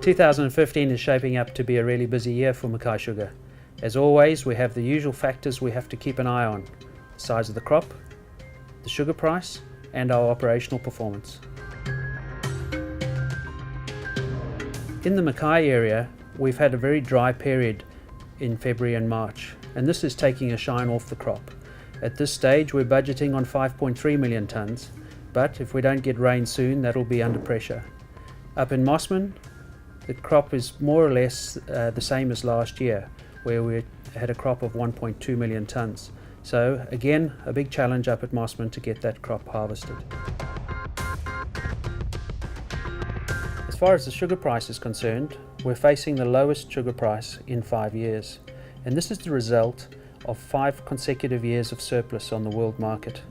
2015 is shaping up to be a really busy year for Mackay Sugar. As always, we have the usual factors we have to keep an eye on: the size of the crop, the sugar price, and our operational performance. In the Mackay area, we've had a very dry period in February and March, and this is taking a shine off the crop. At this stage, we're budgeting on 5.3 million tonnes, but if we don't get rain soon, that'll be under pressure. Up in Mossman, the crop is more or less the same as last year, where we had a crop of 1.2 million tonnes. So again, a big challenge up at Mossman to get that crop harvested. As far as the sugar price is concerned, we're facing the lowest sugar price in 5 years, and this is the result of 5 consecutive years of surplus on the world market.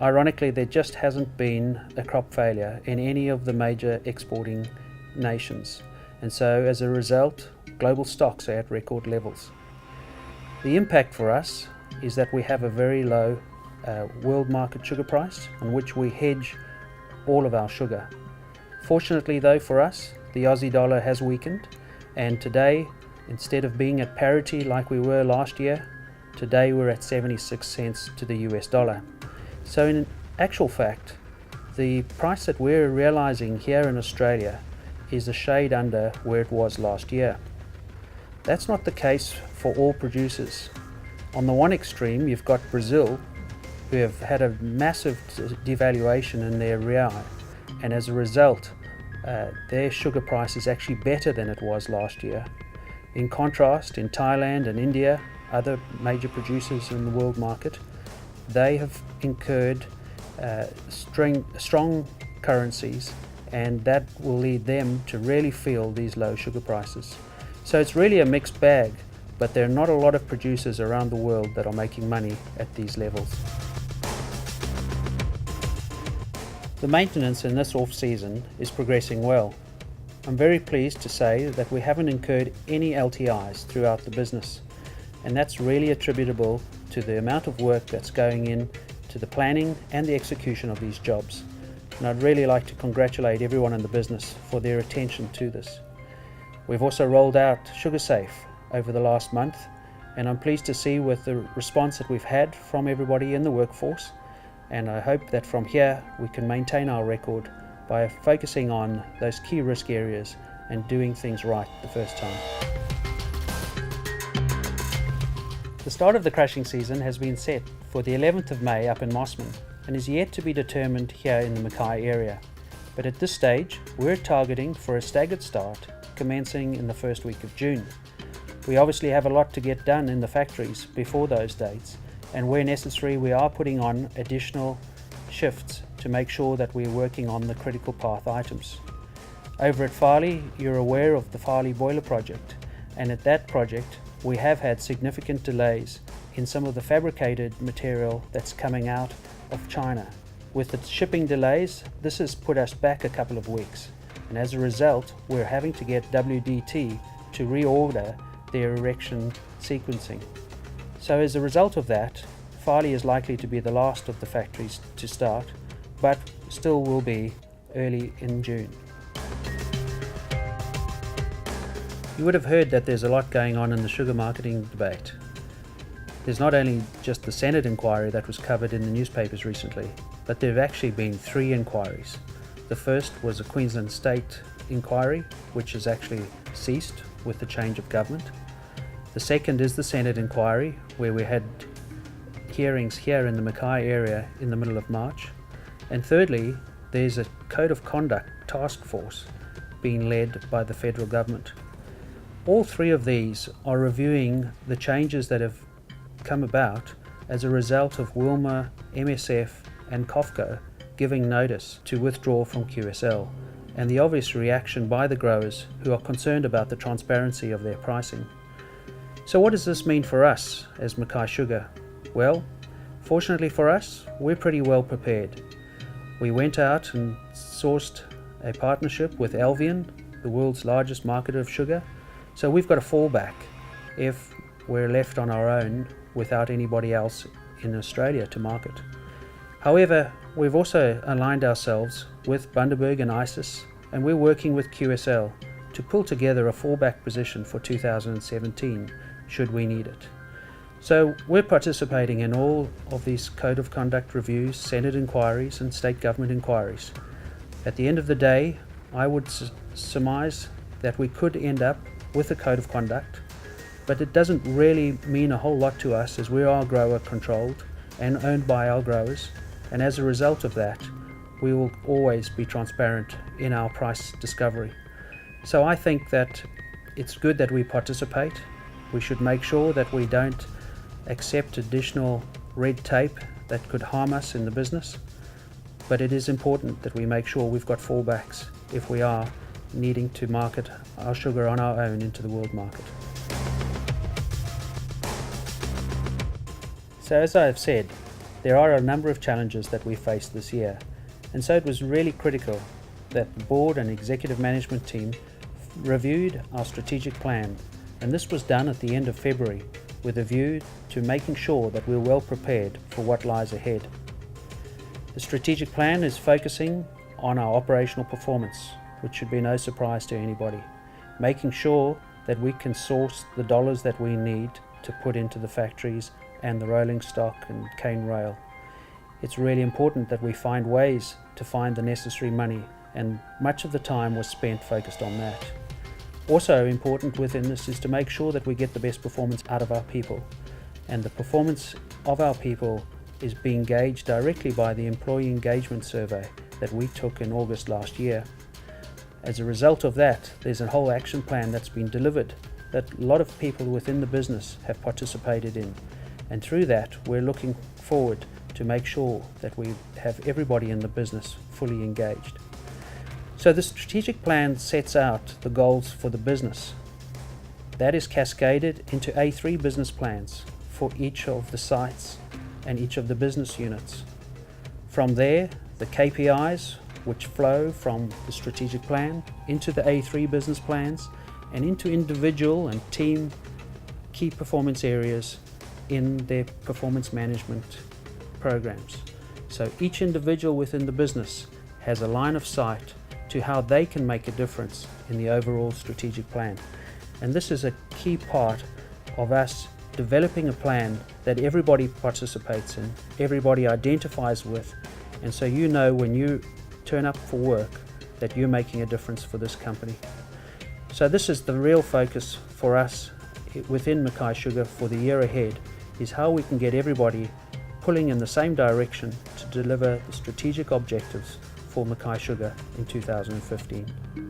Ironically, there just hasn't been a crop failure in any of the major exporting nations, and so as a result, global stocks are at record levels. The impact for us is that we have a very low world market sugar price on which we hedge all of our sugar. Fortunately though for us, the Aussie dollar has weakened, and today, instead of being at parity like we were last year, today we're at 76 cents to the US dollar. So in actual fact, the price that we're realizing here in Australia is a shade under where it was last year. That's not the case for all producers. On the one extreme, you've got Brazil, who have had a massive devaluation in their real, and as a result, their sugar price is actually better than it was last year. In contrast, in Thailand and India, other major producers in the world market, they have incurred strong currencies, and that will lead them to really feel these low sugar prices. So it's really a mixed bag, but there are not a lot of producers around the world that are making money at these levels. The maintenance in this off-season is progressing well. I'm very pleased to say that we haven't incurred any LTIs throughout the business, and that's really attributable to the amount of work that's going in to the planning and the execution of these jobs. And I'd really like to congratulate everyone in the business for their attention to this. We've also rolled out Sugar Safe over the last month, and I'm pleased to see with the response that we've had from everybody in the workforce, and I hope that from here we can maintain our record by focusing on those key risk areas and doing things right the first time. The start of the crushing season has been set for the 11th of May up in Mossman and is yet to be determined here in the Mackay area. But at this stage, we're targeting for a staggered start commencing in the first week of June. We obviously have a lot to get done in the factories before those dates, and where necessary we are putting on additional shifts to make sure that we're working on the critical path items. Over at Farley, you're aware of the Farley boiler project, and at that project we have had significant delays in some of the fabricated material that's coming out of China. With the shipping delays, this has put us back a couple of weeks, and as a result we're having to get WDT to reorder their erection sequencing. So as a result of that, Farley is likely to be the last of the factories to start, but still will be early in June. You would have heard that there's a lot going on in the sugar marketing debate. There's not only just the Senate inquiry that was covered in the newspapers recently, but there have actually been 3 inquiries. The first was a Queensland State inquiry, which has actually ceased with the change of government. The second is the Senate inquiry, where we had hearings here in the Mackay area in the middle of March. And thirdly, there's a Code of Conduct task force being led by the federal government. All 3 of these are reviewing the changes that have come about as a result of Wilma, MSF and COFCO giving notice to withdraw from QSL, and the obvious reaction by the growers who are concerned about the transparency of their pricing. So what does this mean for us as Mackay Sugar? Well, fortunately for us, we're pretty well prepared. We went out and sourced a partnership with Albion, the world's largest marketer of sugar, so we've got a fallback if we're left on our own without anybody else in Australia to market. However, we've also aligned ourselves with Bundaberg and ISIS, and we're working with QSL to pull together a fallback position for 2017 should we need it. So we're participating in all of these Code of Conduct reviews, Senate inquiries and state government inquiries. At the end of the day, I would surmise that we could end up with a Code of Conduct, but it doesn't really mean a whole lot to us as we are grower controlled and owned by our growers, and as a result of that, we will always be transparent in our price discovery. So I think that it's good that we participate. We should make sure that we don't accept additional red tape that could harm us in the business, but it is important that we make sure we've got fallbacks if we are needing to market our sugar on our own into the world market. So as I have said, there are a number of challenges that we faced this year, and so it was really critical that the board and executive management team reviewed our strategic plan, and this was done at the end of February with a view to making sure that we're well prepared for what lies ahead. The strategic plan is focusing on our operational performance, which should be no surprise to anybody, making sure that we can source the dollars that we need to put into the factories and the rolling stock and cane rail. It's really important that we find ways to find the necessary money, and much of the time was spent focused on that. Also important within this is to make sure that we get the best performance out of our people, and the performance of our people is being gauged directly by the employee engagement survey that we took in August last year. As a result of that, there's a whole action plan that's been delivered that a lot of people within the business have participated in, and through that we're looking forward to make sure that we have everybody in the business fully engaged. So the strategic plan sets out the goals for the business. That is cascaded into A3 business plans for each of the sites and each of the business units. From there, the KPIs, which flow from the strategic plan into the A3 business plans and into individual and team key performance areas in their performance management programs. So each individual within the business has a line of sight to how they can make a difference in the overall strategic plan. And this is a key part of us developing a plan that everybody participates in, everybody identifies with, and so you know when you turn up for work that you're making a difference for this company. So this is the real focus for us within Mackay Sugar for the year ahead, is how we can get everybody pulling in the same direction to deliver the strategic objectives for Mackay Sugar in 2015.